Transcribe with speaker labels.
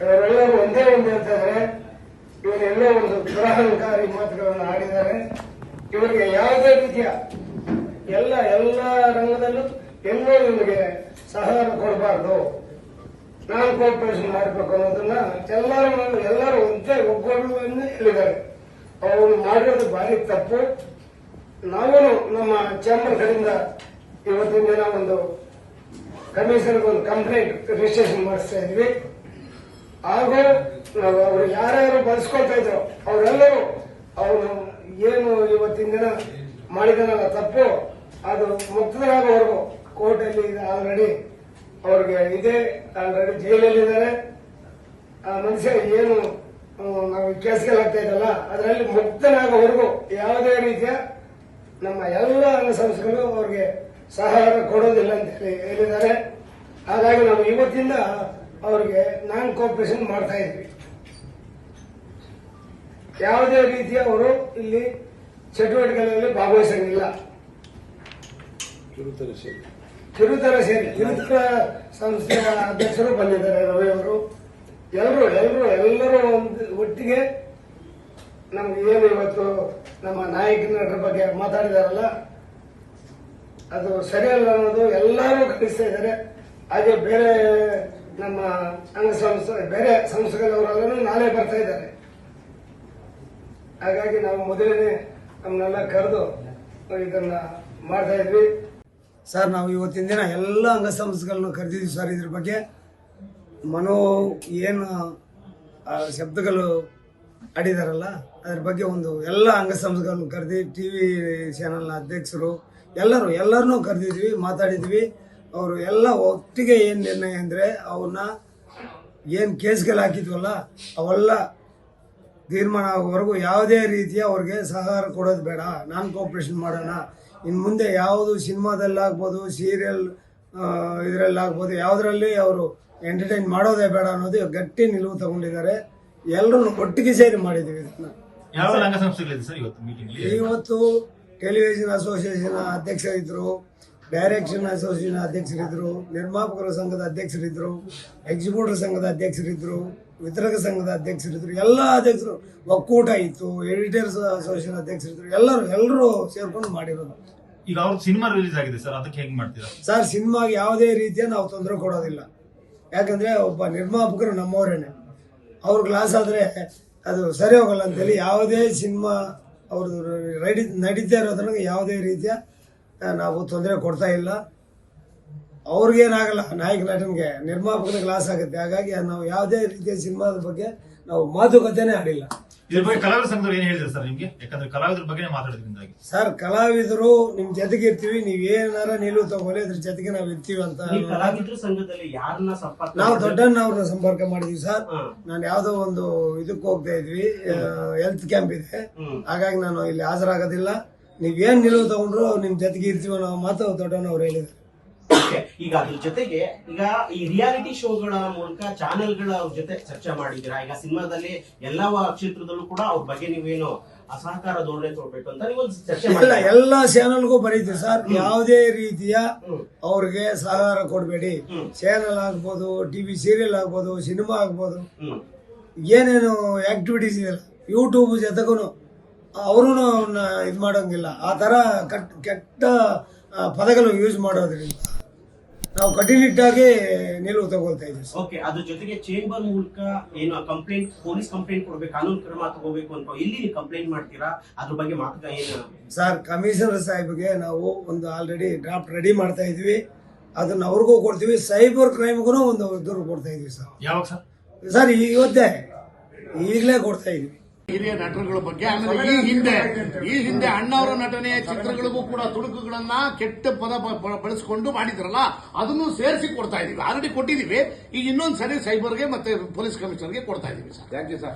Speaker 1: ಇವರೆಲ್ಲರೂ ಒಂದೇ ಒಂದು ಹೇಳ್ತಾರೆ, ಇವರೆಲ್ಲ ಒಂದು ದುರಹಂಕಾರಿ ಮಾತುಗಳನ್ನು ಆಡಿದ್ದಾರೆ. ಇವರಿಗೆ ಯಾವುದೇ ರೀತಿಯ ಎಲ್ಲ ರಂಗದಲ್ಲೂ ಎಲ್ಲೋ ಇವರಿಗೆ ಸಹಕಾರ ಕೊಡಬಾರ್ದು, ನಾನ್ ಕೋಆಪರೇಷನ್ ಮಾಡಬೇಕು ಅನ್ನೋದನ್ನ ಎಲ್ಲರೂ ಒಂದೇ ಒಗ್ಗೂಡಿನಿಂದ ಹೇಳಿದ್ದಾರೆ. ಅವರು ಮಾಡಿರೋದು ಭಾರಿ ತಪ್ಪು. ನಾವು ನಮ್ಮ ಚೇಂಬರ್ ಕಡೆಯಿಂದ ಇವತ್ತಿನ ದಿನ ಒಂದು ಕಮಿಷನರ್ಗೆ ಒಂದು ಕಂಪ್ಲೇಂಟ್ ರಿಜಿಸ್ಟ್ರೇಷನ್ ಮಾಡಿಸ್ತಾ ಇದ್ವಿ. ಹಾಗೂ ಅವರು ಯಾರ್ಯಾರು ಬಳಸ್ಕೊಳ್ತಾ ಇದ್ರು ಅವರೆಲ್ಲರೂ ಅವನು ಏನು ಇವತ್ತಿನ ದಿನ ಮಾಡಿದನಲ್ಲ ತಪ್ಪು, ಅದು ಮುಕ್ತರಾಗೋವರೆಗೂ ಕೋರ್ಟಲ್ಲಿ ಆಲ್ರೆಡಿ ಅವ್ರಿಗೆ ಇದೆ, ಆಲ್ರೆಡಿ ಜೈಲಲ್ಲಿದ್ದಾರೆ. ಆ ಮನುಷ್ಯ ಏನು ನಾವು ಕೇಸ್ಗಳಾಗ್ತಾ ಇದ್ದಲ್ಲ ಅದರಲ್ಲಿ ಮುಕ್ತನಾಗೋವರೆಗೂ ಯಾವುದೇ ರೀತಿಯ ನಮ್ಮ ಎಲ್ಲ ಸಂಸ್ಥೆಗಳು ಅವ್ರಿಗೆ ಸಹಕಾರ ಕೊಡೋದಿಲ್ಲ ಅಂತ ಹೇಳಿದ್ದಾರೆ. ಹಾಗಾಗಿ ನಾವು ಇವತ್ತಿಂದ ಅವ್ರಿಗೆ ನಾನ್ ಕೋಆಪರೇಷನ್ ಮಾಡ್ತಾ ಇದ್ವಿ. ಯಾವುದೇ ರೀತಿಯ ಅವರು ಇಲ್ಲಿ ಚಟುವಟಿಕೆಗಳಲ್ಲಿ ಭಾಗವಹಿಸಂಗಿಲ್ಲ. ಕಿರುತರ ಸಂಸ್ಥೆಯ ಅಧ್ಯಕ್ಷರು ಬಂದಿದ್ದಾರೆ, ರವಿ ಅವರು. ಎಲ್ಲರೂ ಒಟ್ಟಿಗೆ ನಮ್ಗೆ ಏನು ಇವತ್ತು ನಮ್ಮ ನಾಯಕರ ಬಗ್ಗೆ ಮಾತಾಡಿದಾರಲ್ಲ ಅದು ಸರಿಯಲ್ಲ ಅನ್ನೋದು ಎಲ್ಲರೂ ಗ್ರಹಿಸ್ತಾ ಇದ್ದಾರೆ. ಹಾಗೆ ಬೇರೆ ನಮ್ಮ ಬೇರೆ ಸಂಸ್ಥೆಗಳವರೆಲ್ಲರೂ ನಾಳೆ ಬರ್ತಾ ಇದ್ದಾರೆ. ಹಾಗಾಗಿ ನಾವು ಮೊದಲನೇ ನಮ್ಮನ್ನೆಲ್ಲ ಕರೆದು ಇದನ್ನ ಮಾಡ್ತಾ ಇದ್ವಿ. ಸರ್, ನಾವು ಇವತ್ತಿನ ದಿನ ಎಲ್ಲ ಅಂಗಸಂಸ್ಥೆಗಳನ್ನು ಕರೆದಿದ್ವಿ ಸರ್. ಇದ್ರ ಬಗ್ಗೆ ಏನು ಶಬ್ದಗಳು ಆಡಿದಾರಲ್ಲ ಅದ್ರ ಬಗ್ಗೆ ಒಂದು ಎಲ್ಲ ಅಂಗಸಂಸ್ಥೆಗಳನ್ನು ಕರೆದಿ ಟಿವಿ ಚಾನೆಲ್ನ ಅಧ್ಯಕ್ಷರು ಎಲ್ಲರನ್ನೂ ಕರೆದಿದ್ವಿ, ಮಾತಾಡಿದ್ವಿ. ಅವರು ಎಲ್ಲ ಒಟ್ಟಿಗೆ ಏನ್ ನಿರ್ಣಯ ಅಂದ್ರೆ ಅವನ್ನ ಏನ್ ಕೇಸ್ಗಳು ಹಾಕಿದ್ವಲ್ಲ ಅವೆಲ್ಲ ತೀರ್ಮಾನ ಆಗೋವರೆಗೂ ಯಾವುದೇ ರೀತಿಯ ಅವ್ರಿಗೆ ಸಹಕಾರ ಕೊಡೋದು ಬೇಡ, ನಾನ್ ಕೋಆಪರೇಷನ್ ಮಾಡೋಣ. ಇನ್ನು ಮುಂದೆ ಯಾವುದು ಸಿನಿಮಾದಲ್ಲಾಗ್ಬೋದು, ಸೀರಿಯಲ್ ಇದರಲ್ಲಾಗ್ಬೋದು, ಯಾವುದರಲ್ಲಿ ಅವರು ಎಂಟರ್ಟೈನ್ ಮಾಡೋದೇ ಬೇಡ ಅನ್ನೋದು ಗಟ್ಟಿ ನಿಲುವು ತಗೊಂಡಿದ್ದಾರೆ. ಎಲ್ಲರೂ ಒಟ್ಟಿಗೆ ಸೇರಿ ಮಾಡಿದ್ದೀವಿ ಇದನ್ನ. ಇವತ್ತು ಟೆಲಿವಿಷನ್ ಅಸೋಸಿಯೇಷನ್ ಅಧ್ಯಕ್ಷರಿದ್ರು, ಡೈರೆಕ್ಷನ್ ಅಸೋಸಿಯೇಷನ್ ಅಧ್ಯಕ್ಷರಿದ್ರು, ನಿರ್ಮಾಪಕರ ಸಂಘದ ಅಧ್ಯಕ್ಷರಿದ್ರು, ಎಕ್ಸಿಕ್ಯೂಟಿವ್ ಸಂಘದ ಅಧ್ಯಕ್ಷರಿದ್ರು, ವಿತರಕ ಸಂಘದ ಅಧ್ಯಕ್ಷರಿದ್ರು, ಎಲ್ಲ ಅಧ್ಯಕ್ಷರು ಒಕ್ಕೂಟ ಇತ್ತು, ಎಡಿಟರ್ಸ್ ಅಸೋಸಿಯೇಷನ್ ಅಧ್ಯಕ್ಷರಿದ್ರು. ಎಲ್ಲರೂ ಸೇರ್ಕೊಂಡು ಮಾಡಿರೋದು.
Speaker 2: ಈಗ ಅವ್ರ ಸಿನಿಮಾ ರಿಲೀಸ್ ಆಗಿದೆ ಸರ್, ಅದಕ್ಕೆ ಹೆಂಗ್ ಮಾಡ್ತೀರಾ
Speaker 1: ಸರ್? ಸಿನಿಮಾಗೆ ಯಾವುದೇ ರೀತಿಯ ನಾವು ತೊಂದರೆ ಕೊಡೋದಿಲ್ಲ. ಯಾಕಂದ್ರೆ ಒಬ್ಬ ನಿರ್ಮಾಪಕರು ನಮ್ಮವರೇನೆ, ಅವ್ರ ಗ್ಲಾಸ್ ಆದ್ರೆ ಅದು ಸರಿ ಹೋಗಲ್ಲ ಅಂತೇಳಿ ಯಾವುದೇ ಸಿನಿಮಾ ಅವ್ರದ್ದು ನಡೀತಾ ಇರೋದ್ರಾಗ ಯಾವುದೇ ರೀತಿಯ ನಾವು ತೊಂದರೆ ಕೊಡ್ತಾ ಇಲ್ಲ. ಅವ್ರಿಗೇನಾಗಲ್ಲ, ನಾಯಕ ನಟನ್ಗೆ ನಿರ್ಮಾಪಕನ ಗ್ಲಾಸ್ ಆಗುತ್ತೆ. ಹಾಗಾಗಿ ನಾವು ಯಾವುದೇ ರೀತಿಯ ಸಿನಿಮಾದ ಬಗ್ಗೆ ನಾವು ಮಾತುಕತೆನೇ ಆಡಿಲ್ಲ.
Speaker 2: ಇದ್ರ ಬಗ್ಗೆ ಕಲಾವಿದರ ಸಂಘದವ್ರು ಏನ್ ಹೇಳಿದ್ರು ಸರ್ ನಿಮ್ಗೆ? ಯಾಕಂದ್ರೆ ಕಲಾವಿದರ ಬಗ್ಗೆ ಮಾತಾಡೋದ್ರಿಂದಾಗಿ
Speaker 1: ಸರ್, ಕಲಾವಿದರು ನಿಮ್ ಜೊತೆಗೆ ಇರ್ತೀವಿ, ನೀವ್ ಏನಾರ ನಿಲುವು ತಗೊಳ್ಳಿ, ಅದ್ರ ಜೊತೆಗೆ ನಾವು ಇರ್ತೀವಿ ಅಂತ. ನಾವು ದೊಡ್ಡಣ್ಣವ್ರನ್ನ ಸಂಪರ್ಕ ಮಾಡಿದ್ವಿ ಸರ್. ನಾನು ಯಾವ್ದೋ ಒಂದು ಇದಕ್ಕೆ ಹೋಗ್ತಾ ಇದ್ವಿ, ಹೆಲ್ತ್ ಕ್ಯಾಂಪ್ ಇದೆ, ಹಾಗಾಗಿ ನಾನು ಇಲ್ಲಿ ಹಾಜರಾಗೋದಿಲ್ಲ. ನೀವೇನ್ ನಿಲುವು ತಗೊಂಡ್ರು ನಿಮ್ ಜೊತೆಗೆ ಇರ್ತೀವಿ ಅನ್ನೋ ಮಾತು ದೊಡ್ಡಣ್ಣವ್ರು ಹೇಳಿದ್ರು.
Speaker 3: ಈಗ ಅದ್ರ ಜೊತೆಗೆ ಈಗ ಈ ರಿಯಾಲಿಟಿ ಶೋಗಳ ಮೂಲಕ ಚಾನೆಲ್ಗಳ ಜೊತೆ ಚರ್ಚೆ ಮಾಡಿದ್ದೀರಾ. ಈಗ ಸಿನಿಮಾದಲ್ಲಿ ಎಲ್ಲಾ ಕ್ಷೇತ್ರದಲ್ಲೂ ಕೂಡ ಅವ್ರ ಬಗ್ಗೆ ನೀವೇನು ಅಸಹಕಾರ ಧೋರಣೆ ತೋರ್ಬೇಕು ಅಂತ ನೀವು ಚರ್ಚೆ ಮಾಡಿಲ್ಲ.
Speaker 1: ಎಲ್ಲ ಚಾನೆಲ್ಗೂ ಬರೀತೀವಿ ಸರ್, ಯಾವುದೇ ರೀತಿಯ ಅವ್ರಿಗೆ ಸಹಕಾರ ಕೊಡಬೇಡಿ. ಚಾನೆಲ್ ಆಗ್ಬೋದು, ಟಿವಿ ಸೀರಿಯಲ್ ಆಗ್ಬೋದು, ಸಿನಿಮಾ ಆಗ್ಬೋದು, ಏನೇನು ಆಕ್ಟಿವಿಟೀಸ್ ಇದೆಯಲ್ಲ ಯೂಟ್ಯೂಬ್ ಜೊತೆಗೂ ಅವರು ಇದು ಮಾಡೋಂಗಿಲ್ಲ. ಆ ತರ ಕೆಟ್ಟ ಪದಗಳು ಯೂಸ್ ಮಾಡೋದ್ರಿಂದ ನಾವು ಕಟ್ಟುನಿಟ್ಟಾಗಿ ನಿಲುವು ತಗೊಳ್ತಾ ಇದ್ದೀವಿ.
Speaker 3: ಓಕೆ, ಅದ್ರ ಜೊತೆಗೆ ಚೇಂಬರ್ ಮೂಲಕ ಏನು ಕಂಪ್ಲೇಂಟ್, ಪೊಲೀಸ್ ಕಂಪ್ಲೇಂಟ್ ಕೊಡ್ಬೇಕು, ಕಾನೂನು ಕ್ರಮ ತಗೋಬೇಕು ಅಂತ ಇಲ್ಲಿ ನೀವು ಕಂಪ್ಲೇಂಟ್ ಮಾಡ್ತೀರಾ? ಅದ್ರ ಬಗ್ಗೆ ಮಾತುಕತೆ ಏನು
Speaker 1: ಸರ್? ಕಮಿಷನರ್ ಸಾಹೇಬ್ಗೆ ನಾವು ಒಂದು ಆಲ್ರೆಡಿ ಡ್ರಾಫ್ಟ್ ರೆಡಿ ಮಾಡ್ತಾ ಇದೀವಿ, ಅದನ್ನ ಅವ್ರಿಗೂ ಕೊಡ್ತೀವಿ. ಸೈಬರ್ ಕ್ರೈಮ್ಗೂ ಒಂದು ದೂರು ಕೊಡ್ತಾ ಇದೀವಿ ಸರ್.
Speaker 2: ಯಾವಾಗ ಸರ್?
Speaker 1: ಸರ್, ಈಗಲೇ ಕೊಡ್ತಾ ಇದೀವಿ.
Speaker 4: ಹಿರಿಯ ನಟರುಗಳ ಬಗ್ಗೆ, ಆಮೇಲೆ ಈ ಹಿಂದೆ ಅಣ್ಣವರ ನಟನೆಯ ಚಿತ್ರಗಳಿಗೂ ಕೂಡ ತುಣುಕುಗಳನ್ನ ಕೆಟ್ಟ ಪದ ಬಳಸಿಕೊಂಡು ಮಾಡಿದ್ರಲ್ಲ, ಅದನ್ನು ಸೇರಿಸಿ ಕೊಡ್ತಾ ಇದೀವಿ. ಆಲ್ರೆಡಿ ಕೊಟ್ಟಿದೀವಿ, ಈಗ ಇನ್ನೊಂದು ಸರಿ ಸೈಬರ್ಗೆ ಮತ್ತೆ ಪೊಲೀಸ್ ಕಮಿಷನರ್ಗೆ ಕೊಡ್ತಾ ಇದೀವಿ ಸರ್. Thank you sir.